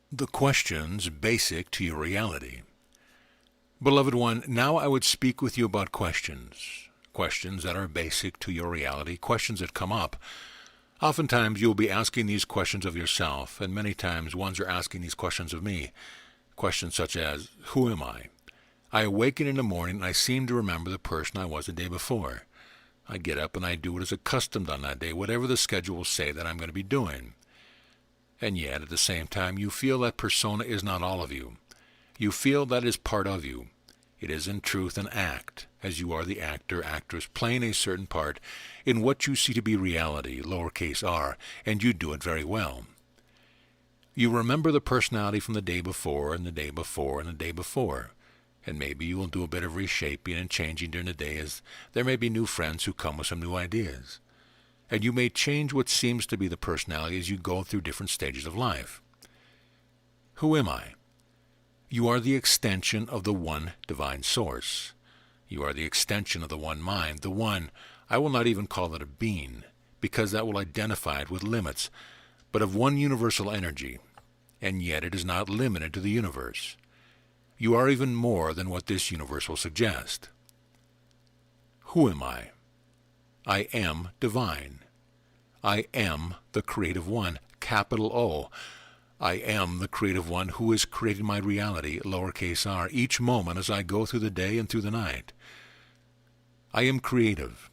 The questions basic to your reality. Beloved one, now I would speak with you about questions. Questions that are basic to your reality, questions that come up. Oftentimes you will be asking these questions of yourself, and many times ones are asking these questions of me. Questions such as, who am I? I awaken in the morning and I seem to remember the person I was the day before. I get up and I do what is accustomed on that day, whatever the schedule will say that I'm going to be doing. And yet, at the same time, you feel that persona is not all of you. You feel that it is part of you. It is in truth an act, as you are the actor, actress, playing a certain part in what you see to be reality, lowercase r, and you do it very well. You remember the personality from the day before, and the day before, and the day before. And maybe you will do a bit of reshaping and changing during the day, as there may be new friends who come with some new ideas. And you may change what seems to be the personality as you go through different stages of life. Who am I? You are the extension of the one divine source. You are the extension of the one mind, the one, I will not even call it a being, because that will identify it with limits, but of one universal energy, and yet it is not limited to the universe. You are even more than what this universe will suggest. Who am I? I am divine. I am the Creative One, capital O. I am the Creative One who is creating my reality, lowercase r, each moment as I go through the day and through the night. I am creative,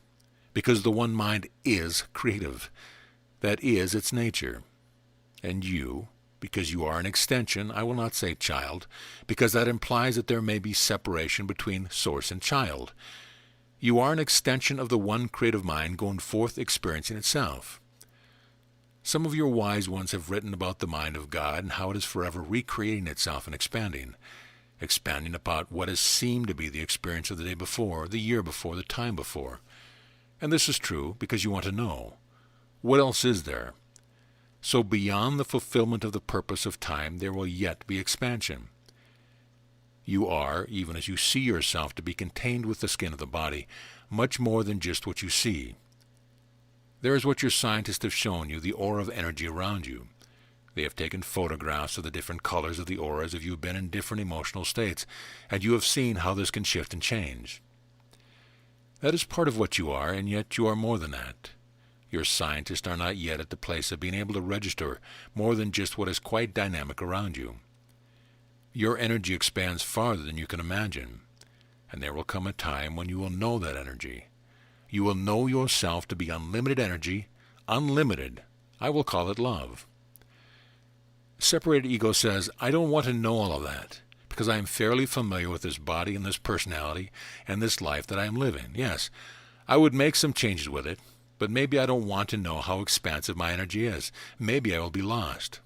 because the one mind is creative. That is its nature. And you, because you are an extension, I will not say child, because that implies that there may be separation between source and child. You are an extension of the one creative mind going forth experiencing itself. Some of your wise ones have written about the mind of God and how it is forever recreating itself and expanding about what has seemed to be the experience of the day before, the year before, the time before. And this is true because you want to know. What else is there? So beyond the fulfillment of the purpose of time, there will yet be expansion. You are, even as you see yourself to be contained with the skin of the body, much more than just what you see. There is what your scientists have shown you, the aura of energy around you. They have taken photographs of the different colors of the auras if you have been in different emotional states, and you have seen how this can shift and change. That is part of what you are, and yet you are more than that. Your scientists are not yet at the place of being able to register more than just what is quite dynamic around you. Your energy expands farther than you can imagine, and there will come a time when you will know that energy. You will know yourself to be unlimited energy, unlimited. I will call it love. Separated ego says, I don't want to know all of that, because I am fairly familiar with this body and this personality and this life that I am living. Yes, I would make some changes with it, but maybe I don't want to know how expansive my energy is. Maybe I will be lost.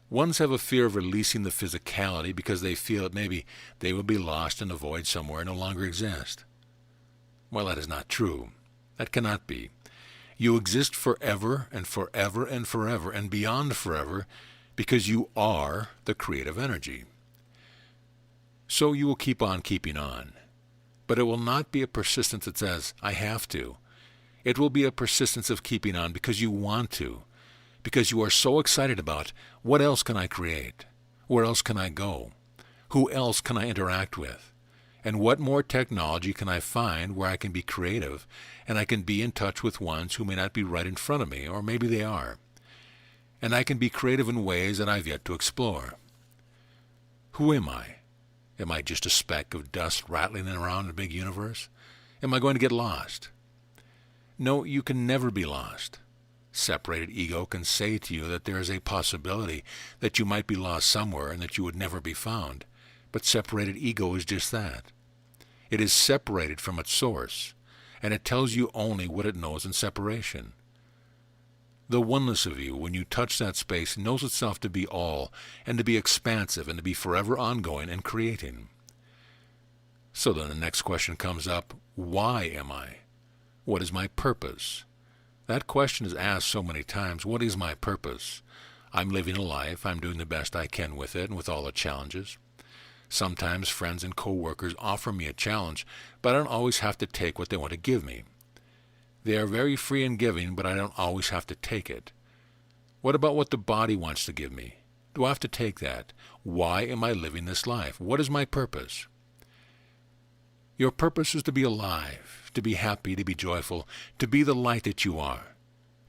Ones have a fear of releasing the physicality because they feel that maybe they will be lost in a void somewhere and no longer exist. Well, that is not true. That cannot be. You exist forever and forever and forever and beyond forever because you are the creative energy. So you will keep on keeping on. But it will not be a persistence that says, I have to. It will be a persistence of keeping on because you want to. Because you are so excited about, what else can I create? Where else can I go? Who else can I interact with? And what more technology can I find where I can be creative and I can be in touch with ones who may not be right in front of me, or maybe they are. And I can be creative in ways that I've yet to explore. Who am I? Am I just a speck of dust rattling around in a big universe? Am I going to get lost? No, you can never be lost. Separated ego can say to you that there is a possibility that you might be lost somewhere and that you would never be found. But separated ego is just that. It is separated from its source, and it tells you only what it knows in separation. The oneness of you, when you touch that space, knows itself to be all, and to be expansive, and to be forever ongoing and creating. So then the next question comes up, why am I? What is my purpose? That question is asked so many times, what is my purpose? I'm living a life, I'm doing the best I can with it and with all the challenges. Sometimes friends and co-workers offer me a challenge, but I don't always have to take what they want to give me. They are very free in giving, but I don't always have to take it. What about what the body wants to give me? do I have to take that? Why am I living this life? What is my purpose? Your purpose is to be alive, to be happy, to be joyful, to be the light that you are,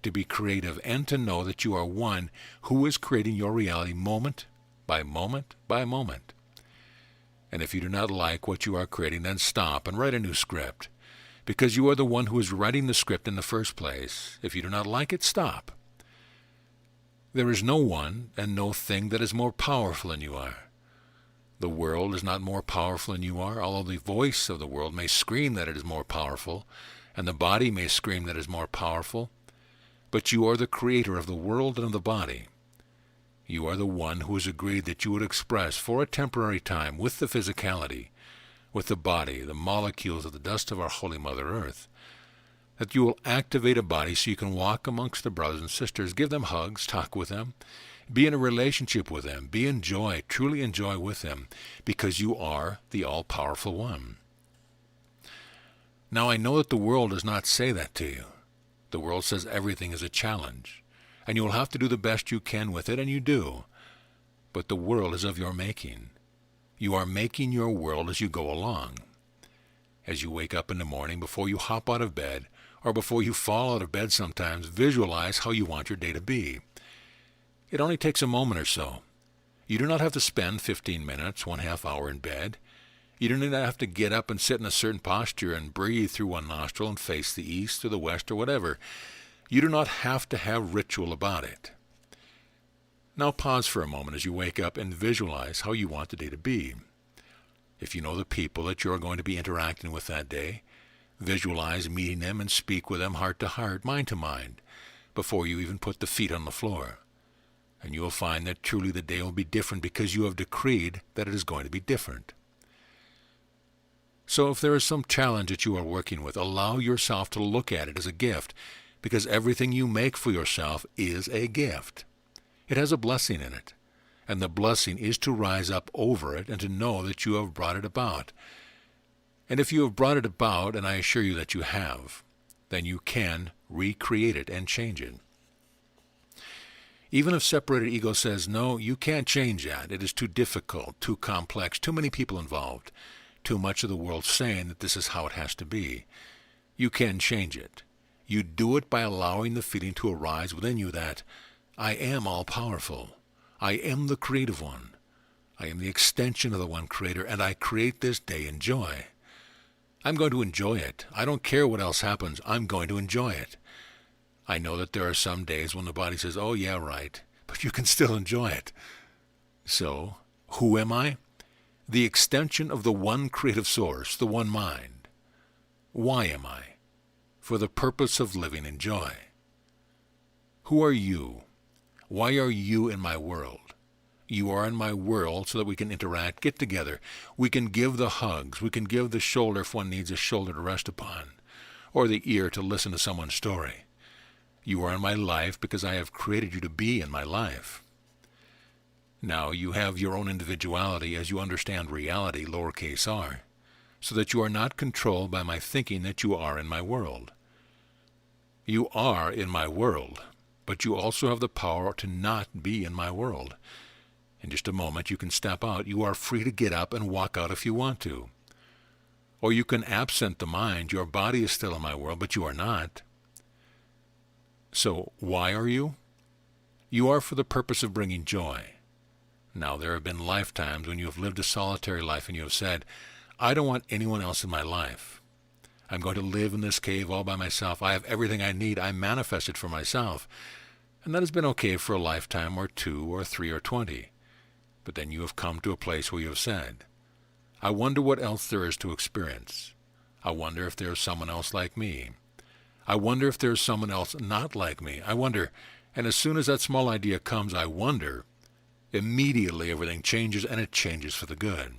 to be creative, and to know that you are one who is creating your reality moment by moment by moment. And if you do not like what you are creating, then stop and write a new script, because you are the one who is writing the script in the first place. If you do not like it, stop. There is no one and no thing that is more powerful than you are. The world is not more powerful than you are, although the voice of the world may scream that it is more powerful, and the body may scream that it is more powerful, but you are the creator of the world and of the body. You are the one who has agreed that you would express for a temporary time with the physicality, with the body, the molecules of the dust of our Holy Mother Earth, that you will activate a body so you can walk amongst the brothers and sisters, give them hugs, talk with them, be in a relationship with them, be in joy, truly enjoy with them, because you are the all-powerful one. Now I know that the world does not say that to you. The world says everything is a challenge, and you will have to do the best you can with it, and you do. But the world is of your making. You are making your world as you go along. As you wake up in the morning, before you hop out of bed, or before you fall out of bed sometimes, visualize how you want your day to be. It only takes a moment or so. You do not have to spend 15 minutes, 1/2 hour in bed. You do not have to get up and sit in a certain posture and breathe through one nostril and face the east or the west or whatever. You do not have to have ritual about it. Now pause for a moment as you wake up and visualize how you want the day to be. If you know the people that you are going to be interacting with that day, visualize meeting them and speak with them heart to heart, mind to mind, before you even put the feet on the floor. And you will find that truly the day will be different because you have decreed that it is going to be different. So if there is some challenge that you are working with, allow yourself to look at it as a gift, because everything you make for yourself is a gift. It has a blessing in it, and the blessing is to rise up over it and to know that you have brought it about. And if you have brought it about, and I assure you that you have, then you can recreate it and change it. Even if separated ego says, no, you can't change that, it is too difficult, too complex, too many people involved, too much of the world saying that this is how it has to be, you can change it. You do it by allowing the feeling to arise within you that I am all-powerful. I am the creative one. I am the extension of the one creator, and I create this day in joy. I'm going to enjoy it. I don't care what else happens. I'm going to enjoy it. I know that there are some days when the body says, oh, yeah, right, but you can still enjoy it. So, who am I? The extension of the one creative source, the one mind. Why am I? For the purpose of living in joy. Who are you? Why are you in my world? You are in my world so that we can interact, get together. We can give the hugs. We can give the shoulder if one needs a shoulder to rest upon, or the ear to listen to someone's story. You are in my life because I have created you to be in my life. Now you have your own individuality as you understand reality, lowercase r, so that you are not controlled by my thinking that you are in my world. You are in my world, but you also have the power to not be in my world. In just a moment you can step out. You are free to get up and walk out if you want to. Or you can absent the mind. Your body is still in my world, but you are not. So why are you? You are for the purpose of bringing joy. Now there have been lifetimes when you have lived a solitary life and you have said, I don't want anyone else in my life. I'm going to live in this cave all by myself. I have everything I need. I manifest it for myself. And that has been okay for a lifetime or 2 or 3 or 20. But then you have come to a place where you have said, I wonder what else there is to experience. I wonder if there is someone else like me. I wonder if there is someone else not like me. I wonder, and as soon as that small idea comes, I wonder, immediately everything changes, and it changes for the good.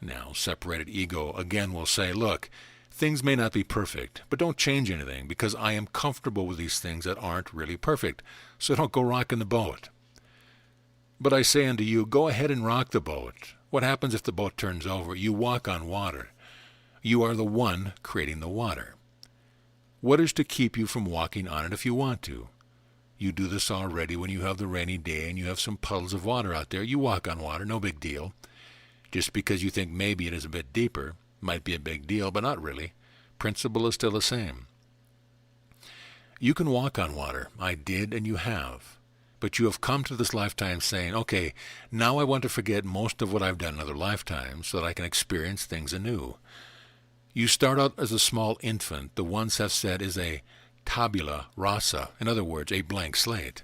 Now, separated ego again will say, look, things may not be perfect, but don't change anything, because I am comfortable with these things that aren't really perfect, so don't go rocking the boat. But I say unto you, go ahead and rock the boat. What happens if the boat turns over? You walk on water. You are the one creating the water. What is to keep you from walking on it if you want to? You do this already when you have the rainy day and you have some puddles of water out there. You walk on water, no big deal. Just because you think maybe it is a bit deeper, might be a big deal, but not really. Principle is still the same. You can walk on water. I did, and you have. But you have come to this lifetime saying, okay, now I want to forget most of what I've done in other lifetimes so that I can experience things anew. You start out as a small infant. The ones have said is a tabula rasa, in other words, a blank slate.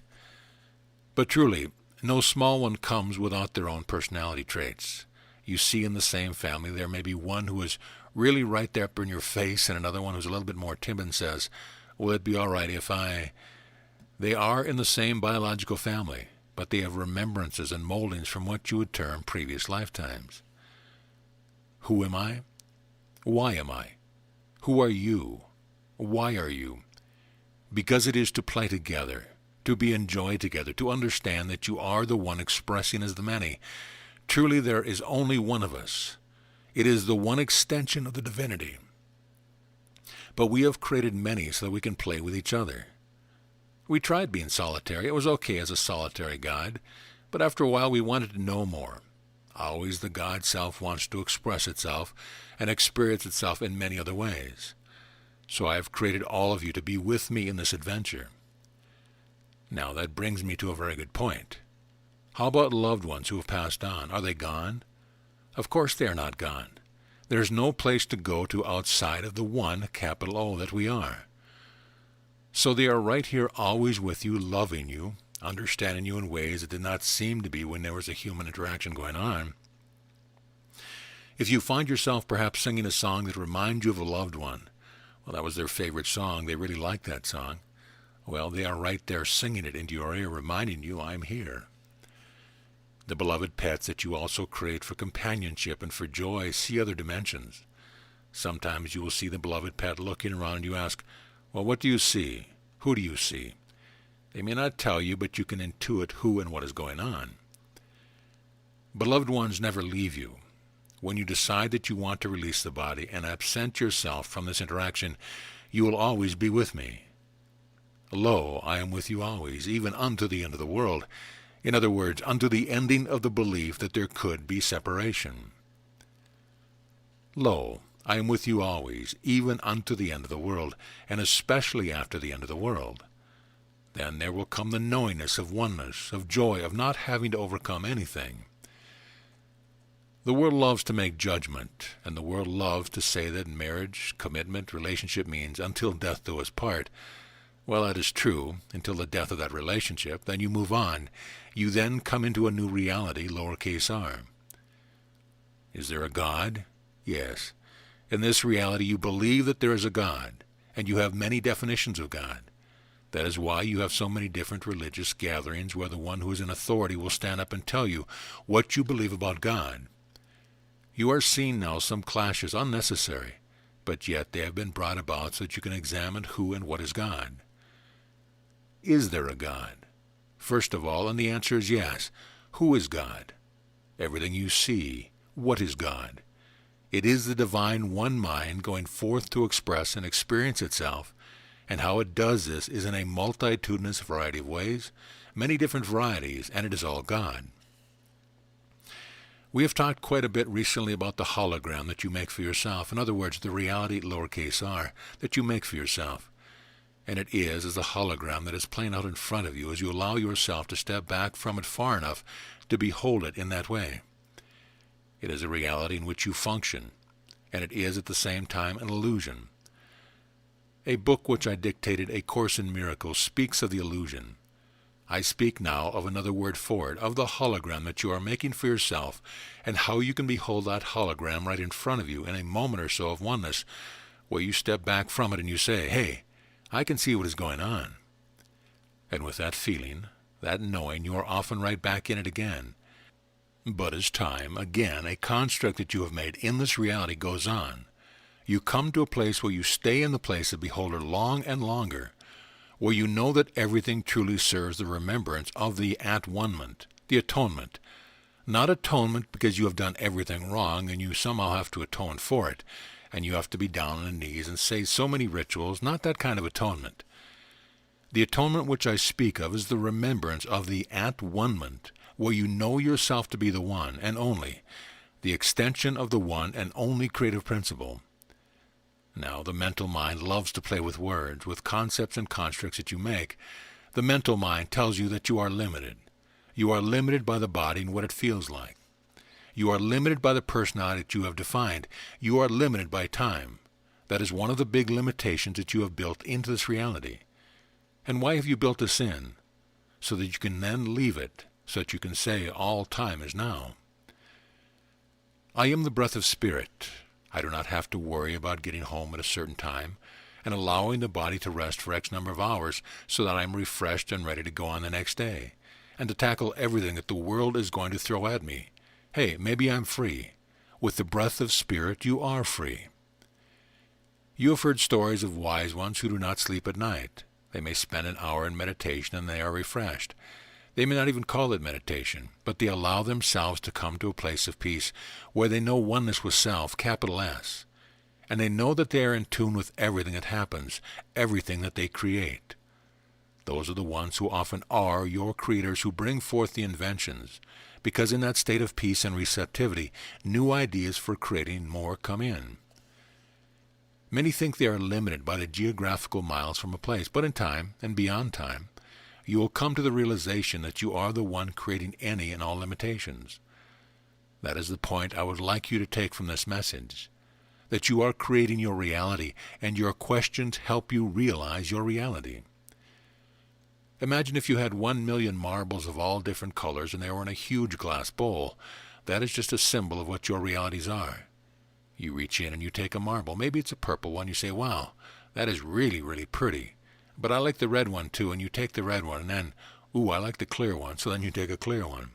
But truly, no small one comes without their own personality traits. You see in the same family there may be one who is really right there up in your face and another one who's a little bit more timid and says, will it be all right if I... They are in the same biological family, but they have remembrances and moldings from what you would term previous lifetimes. Who am I? Why am I? Who are you? Why are you? Because it is to play together, to be enjoyed together, to understand that you are the one expressing as the many. Truly there is only one of us. It is the one extension of the divinity. But we have created many so that we can play with each other. We tried being solitary. It was okay as a solitary God, but after a while we wanted to know more. Always the God self wants to express itself and experience itself in many other ways. So I have created all of you to be with me in this adventure. Now that brings me to a very good point. How about loved ones who have passed on? Are they gone? Of course they are not gone. There is no place to go to outside of the one, capital O, that we are. So they are right here always with you, loving you, understanding you in ways that did not seem to be when there was a human interaction going on. If you find yourself perhaps singing a song that reminds you of a loved one, well, that was their favorite song, they really liked that song, well, they are right there singing it into your ear, reminding you, I'm here. The beloved pets that you also create for companionship and for joy see other dimensions. Sometimes you will see the beloved pet looking around and you ask, well, what do you see? Who do you see? They may not tell you, but you can intuit who and what is going on. Beloved ones never leave you. When you decide that you want to release the body and absent yourself from this interaction, you will always be with me. Lo, I am with you always, even unto the end of the world. In other words, unto the ending of the belief that there could be separation. Lo, I am with you always, even unto the end of the world, and especially after the end of the world. Then there will come the knowingness of oneness, of joy, of not having to overcome anything. The world loves to make judgment, and the world loves to say that marriage, commitment, relationship means until death do us part. Well, that is true, until the death of that relationship. Then you move on. You then come into a new reality, lowercase r. Is there a God? Yes. In this reality you believe that there is a God, and you have many definitions of God. That is why you have so many different religious gatherings where the one who is in authority will stand up and tell you what you believe about God. You are seeing now some clashes unnecessary, but yet they have been brought about so that you can examine who and what is God. Is there a God? First of all, and the answer is yes. Who is God? Everything you see. What is God? It is the divine one mind going forth to express and experience itself, and how it does this is in a multitudinous variety of ways, many different varieties, and it is all God. We have talked quite a bit recently about the hologram that you make for yourself. In other words, the reality, lowercase r, that you make for yourself. And it is as a hologram that is playing out in front of you as you allow yourself to step back from it far enough to behold it in that way. It is a reality in which you function, and it is at the same time an illusion. A book which I dictated, A Course in Miracles, speaks of the illusion. I speak now of another word for it, of the hologram that you are making for yourself, and how you can behold that hologram right in front of you in a moment or so of oneness, where you step back from it and you say, hey, I can see what is going on. And with that feeling, that knowing, you are often right back in it again. But as time, again, a construct that you have made in this reality goes on, you come to a place where you stay in the place of beholder long and longer, where you know that everything truly serves the remembrance of the at-one-ment, the atonement. Not atonement because you have done everything wrong and you somehow have to atone for it, and you have to be down on the knees and say so many rituals, not that kind of atonement. The atonement which I speak of is the remembrance of the at-one-ment, where you know yourself to be the one and only, the extension of the one and only creative principle. Now, the mental mind loves to play with words, with concepts and constructs that you make. The mental mind tells you that you are limited. You are limited by the body and what it feels like. You are limited by the personality that you have defined. You are limited by time. That is one of the big limitations that you have built into this reality. And why have you built this in? So that you can then leave it, so that you can say all time is now. I am the breath of spirit. I do not have to worry about getting home at a certain time and allowing the body to rest for X number of hours so that I am refreshed and ready to go on the next day and to tackle everything that the world is going to throw at me. Hey, maybe I'm free. With the breath of spirit, you are free. You have heard stories of wise ones who do not sleep at night. They may spend an hour in meditation and they are refreshed. They may not even call it meditation, but they allow themselves to come to a place of peace where they know oneness with self, capital S, and they know that they are in tune with everything that happens, everything that they create. Those are the ones who often are your creators who bring forth the inventions, because in that state of peace and receptivity, new ideas for creating more come in. Many think they are limited by the geographical miles from a place, but in time, and beyond time, you will come to the realization that you are the one creating any and all limitations. That is the point I would like you to take from this message, that you are creating your reality, and your questions help you realize your reality. Imagine if you had 1,000,000 marbles of all different colors and they were in a huge glass bowl. That is just a symbol of what your realities are. You reach in and you take a marble. Maybe it's a purple one. You say, wow, that is really, really pretty. But I like the red one too, and you take the red one, and then, ooh, I like the clear one, so then you take a clear one.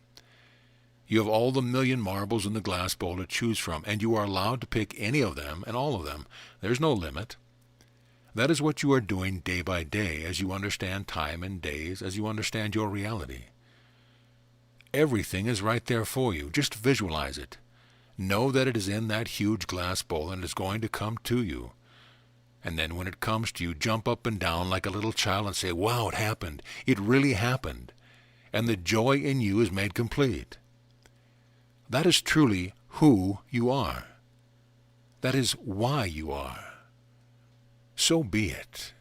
You have all the 1,000,000 marbles in the glass bowl to choose from, and you are allowed to pick any of them and all of them. There's no limit. That is what you are doing day by day as you understand time and days, as you understand your reality. Everything is right there for you. Just visualize it. Know that it is in that huge glass bowl and is going to come to you. And then when it comes to you, jump up and down like a little child and say, wow, it happened. It really happened. And the joy in you is made complete. That is truly who you are. That is why you are. So be it.